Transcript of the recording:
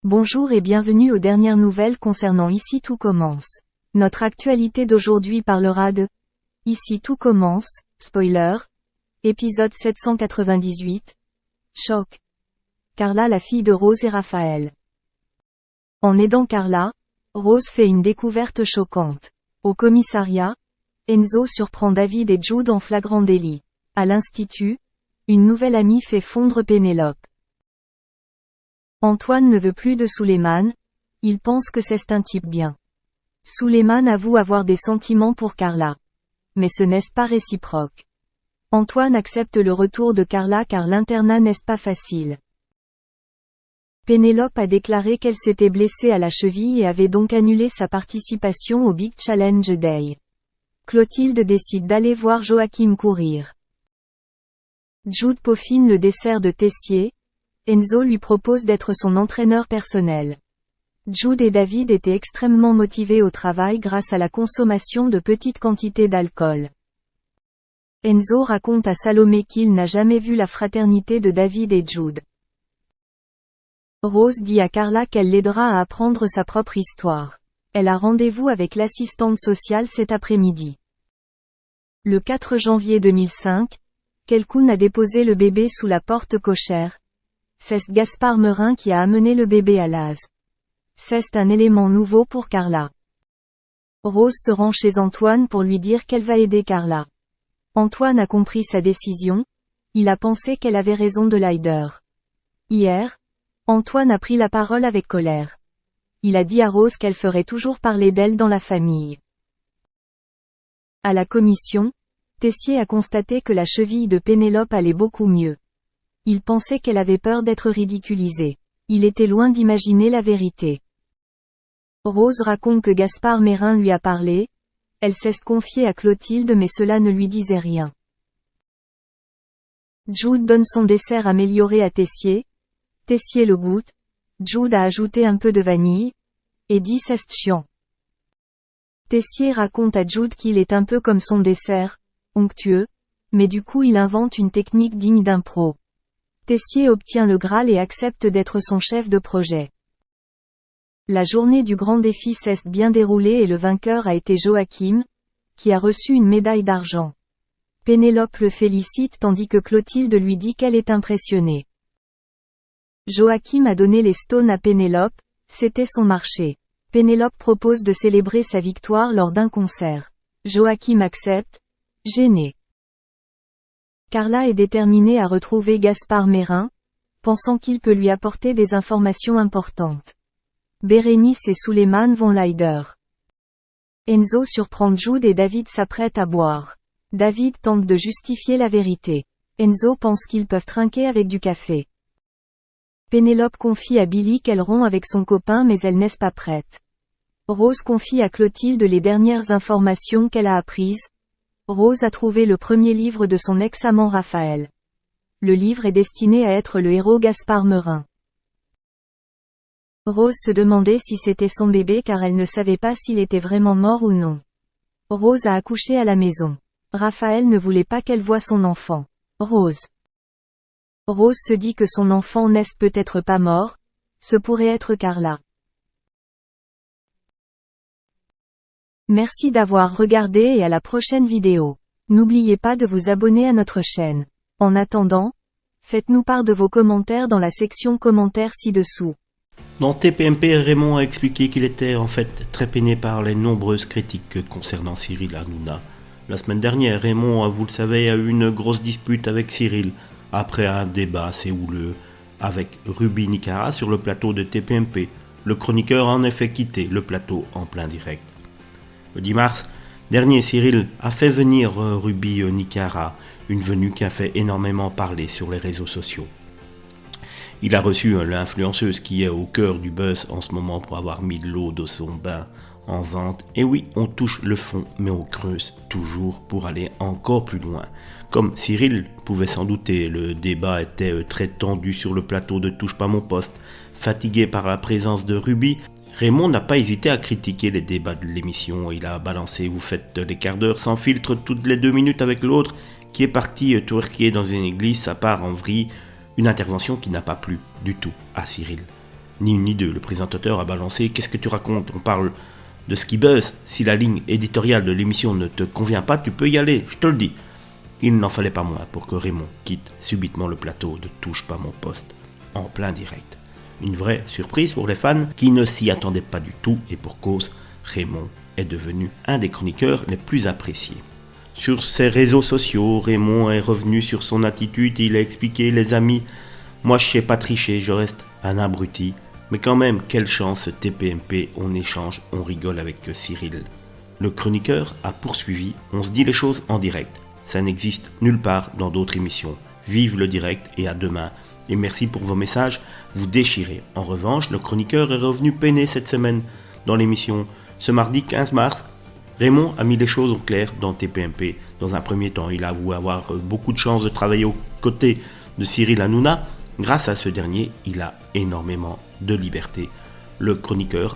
Bonjour et bienvenue aux dernières nouvelles concernant Ici tout commence. Notre actualité d'aujourd'hui parlera de Ici tout commence, spoiler, épisode 798, choc. Carla, la fille de Rose et Raphaël. En aidant Carla, Rose fait une découverte choquante. Au commissariat, Enzo surprend David et Jude en flagrant délit. À l'institut, une nouvelle amie fait fondre Pénélope. Antoine ne veut plus de Suleiman, il pense que c'est un type bien. Suleiman avoue avoir des sentiments pour Carla. Mais ce n'est pas réciproque. Antoine accepte le retour de Carla car l'internat n'est pas facile. Pénélope a déclaré qu'elle s'était blessée à la cheville et avait donc annulé sa participation au Big Challenge Day. Clotilde décide d'aller voir Joachim courir. Jude peaufine le dessert de Tessier. Enzo lui propose d'être son entraîneur personnel. Jude et David étaient extrêmement motivés au travail grâce à la consommation de petites quantités d'alcool. Enzo raconte à Salomé qu'il n'a jamais vu la fraternité de David et Jude. Rose dit à Carla qu'elle l'aidera à apprendre sa propre histoire. Elle a rendez-vous avec l'assistante sociale cet après-midi. Le 4 janvier 2005, Kelkoun a déposé le bébé sous la porte cochère. C'est Gaspard Merin qui a amené le bébé à Laz. C'est un élément nouveau pour Carla. Rose se rend chez Antoine pour lui dire qu'elle va aider Carla. Antoine a compris sa décision, il a pensé qu'elle avait raison de l'aider. Hier, Antoine a pris la parole avec colère. Il a dit à Rose qu'elle ferait toujours parler d'elle dans la famille. À la commission, Tessier a constaté que la cheville de Pénélope allait beaucoup mieux. Il pensait qu'elle avait peur d'être ridiculisée. Il était loin d'imaginer la vérité. Rose raconte que Gaspard Merin lui a parlé. Elle s'est confiée à Clotilde mais cela ne lui disait rien. Jude donne son dessert amélioré à Tessier. Tessier le goûte. Jude a ajouté un peu de vanille. Et dit c'est chiant. Tessier raconte à Jude qu'il est un peu comme son dessert, onctueux, mais du coup il invente une technique digne d'un pro. Tessier obtient le Graal et accepte d'être son chef de projet. La journée du grand défi s'est bien déroulée et le vainqueur a été Joachim, qui a reçu une médaille d'argent. Pénélope le félicite tandis que Clotilde lui dit qu'elle est impressionnée. Joachim a donné les stones à Pénélope, c'était son marché. Pénélope propose de célébrer sa victoire lors d'un concert. Joachim accepte, gêné. Carla est déterminée à retrouver Gaspard Merin, pensant qu'il peut lui apporter des informations importantes. Bérénice et Suleiman vont l'aider. Enzo surprend Jude et David s'apprête à boire. David tente de justifier la vérité. Enzo pense qu'ils peuvent trinquer avec du café. Pénélope confie à Billy qu'elle rompt avec son copain mais elle n'est pas prête. Rose confie à Clotilde les dernières informations qu'elle a apprises. Rose a trouvé le premier livre de son ex-amant Raphaël. Le livre est destiné à être le héros Gaspard Merin. Rose se demandait si c'était son bébé car elle ne savait pas s'il était vraiment mort ou non. Rose a accouché à la maison. Raphaël ne voulait pas qu'elle voie son enfant. Rose se dit que son enfant n'est peut-être pas mort, ce pourrait être Carla. Merci d'avoir regardé et à la prochaine vidéo. N'oubliez pas de vous abonner à notre chaîne. En attendant, faites-nous part de vos commentaires dans la section commentaires ci-dessous. Dans TPMP, Raymond a expliqué qu'il était en fait très peiné par les nombreuses critiques concernant Cyril Hanouna. La semaine dernière, Raymond, vous le savez, a eu une grosse dispute avec Cyril, après un débat assez houleux avec Ruby Nicara sur le plateau de TPMP. Le chroniqueur a en effet quitté le plateau en plein direct. Le 10 mars dernier, Cyril a fait venir Ruby Nicara, une venue qui a fait énormément parler sur les réseaux sociaux. Il a reçu l'influenceuse qui est au cœur du buzz en ce moment pour avoir mis de l'eau de son bain en vente. Et oui, on touche le fond, mais on creuse toujours pour aller encore plus loin. Comme Cyril pouvait s'en douter, le débat était très tendu sur le plateau de Touche pas mon poste. Fatigué par la présence de Ruby, Raymond n'a pas hésité à critiquer les débats de l'émission. Il a balancé « Vous faites les quarts d'heure sans filtre toutes les 2 minutes avec l'autre » qui est parti twerker dans une église, ça part en vrille. Une intervention qui n'a pas plu du tout à Cyril. Ni une ni deux, le présentateur a balancé « Qu'est-ce que tu racontes? On parle de ce qui buzz. Si la ligne éditoriale de l'émission ne te convient pas, tu peux y aller, je te le dis. » Il n'en fallait pas moins pour que Raymond quitte subitement le plateau de Touche pas mon poste, en plein direct. Une vraie surprise pour les fans qui ne s'y attendaient pas du tout, et pour cause, Raymond est devenu un des chroniqueurs les plus appréciés. Sur ses réseaux sociaux, Raymond est revenu sur son attitude, il a expliqué « Les amis, moi je sais pas tricher, je reste un abruti. Mais quand même, quelle chance, TPMP, on échange, on rigole avec Cyril. » Le chroniqueur a poursuivi « On se dit les choses en direct. Ça n'existe nulle part dans d'autres émissions. Vive le direct et à demain. Et merci pour vos messages, vous déchirez. » En revanche, le chroniqueur est revenu peiner cette semaine dans l'émission. Ce mardi 15 mars, Raymond a mis les choses au clair dans TPMP. Dans un premier temps, il a avoué avoir beaucoup de chance de travailler aux côtés de Cyril Hanouna. Grâce à ce dernier, il a énormément de liberté. Le chroniqueur